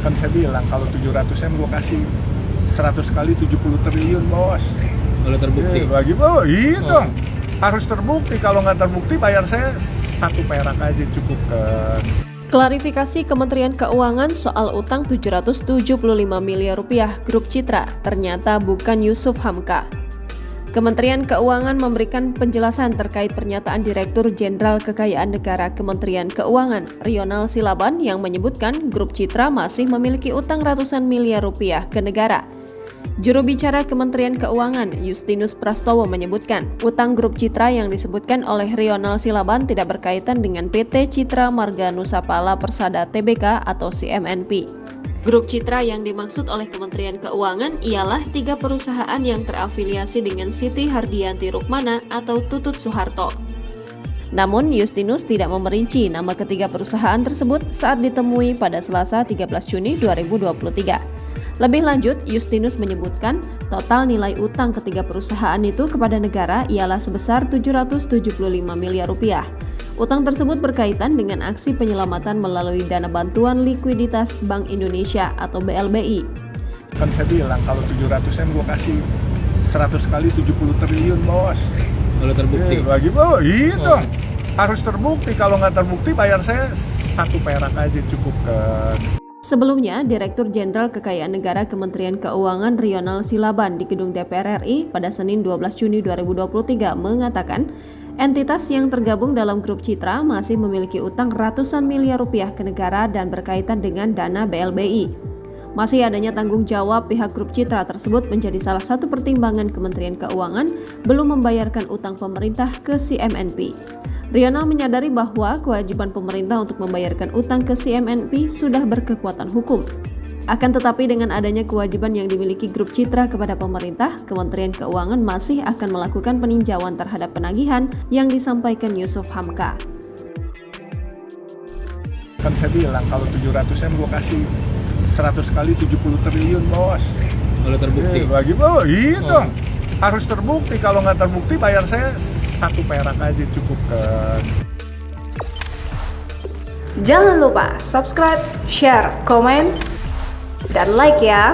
Kan saya bilang kalau 700 M gue kasih 100 kali 70 triliun bos. Kalau terbukti. Bagi iya dong. Harus terbukti, kalau nggak terbukti bayar saya 1 perak aja cukup kan. Klarifikasi Kementerian Keuangan soal utang 775 miliar rupiah Grup Citra ternyata bukan Yusuf Hamka. Kementerian Keuangan memberikan penjelasan terkait pernyataan Direktur Jenderal Kekayaan Negara Kementerian Keuangan, Rional Silaban, yang menyebutkan Grup Citra masih memiliki utang ratusan miliar rupiah ke negara. Juru bicara Kementerian Keuangan, Justinus Prastowo, menyebutkan utang Grup Citra yang disebutkan oleh Rional Silaban tidak berkaitan dengan PT Citra Marga Nusapala Persada Tbk atau CMNP. Grup Citra yang dimaksud oleh Kementerian Keuangan ialah 3 perusahaan yang terafiliasi dengan Siti Hardianti Rukmana atau Tutut Soeharto. Namun, Justinus tidak memerinci nama ketiga perusahaan tersebut saat ditemui pada Selasa 13 Juni 2023. Lebih lanjut, Justinus menyebutkan total nilai utang ketiga perusahaan itu kepada negara ialah sebesar 775 miliar rupiah. Utang tersebut berkaitan dengan aksi penyelamatan melalui dana bantuan likuiditas Bank Indonesia atau BLBI. Kan saya bilang kalau 700 M gue kasih 100 kali 70 triliun bos. Kalau terbukti. Bagi iya dong. Harus terbukti, kalau nggak terbukti bayar saya 1 perak aja cukup kan. Sebelumnya, Direktur Jenderal Kekayaan Negara Kementerian Keuangan Rional Silaban di Gedung DPR RI pada Senin 12 Juni 2023 mengatakan entitas yang tergabung dalam Grup Citra masih memiliki utang ratusan miliar rupiah ke negara dan berkaitan dengan dana BLBI. Masih adanya tanggung jawab pihak Grup Citra tersebut menjadi salah satu pertimbangan Kementerian Keuangan belum membayarkan utang pemerintah ke CMNP. Rional menyadari bahwa kewajiban pemerintah untuk membayarkan utang ke CMNP sudah berkekuatan hukum. Akan tetapi dengan adanya kewajiban yang dimiliki Grup Citra kepada pemerintah, Kementerian Keuangan masih akan melakukan peninjauan terhadap penagihan yang disampaikan Yusuf Hamka. Kan saya bilang kalau 700 M gue kasih 100 kali 70 triliun bos. Kalau terbukti. Bagi iya dong. Harus terbukti, kalau nggak terbukti bayar saya 1 perak aja cukup kan. Jangan lupa subscribe, share, komen, dan like ya.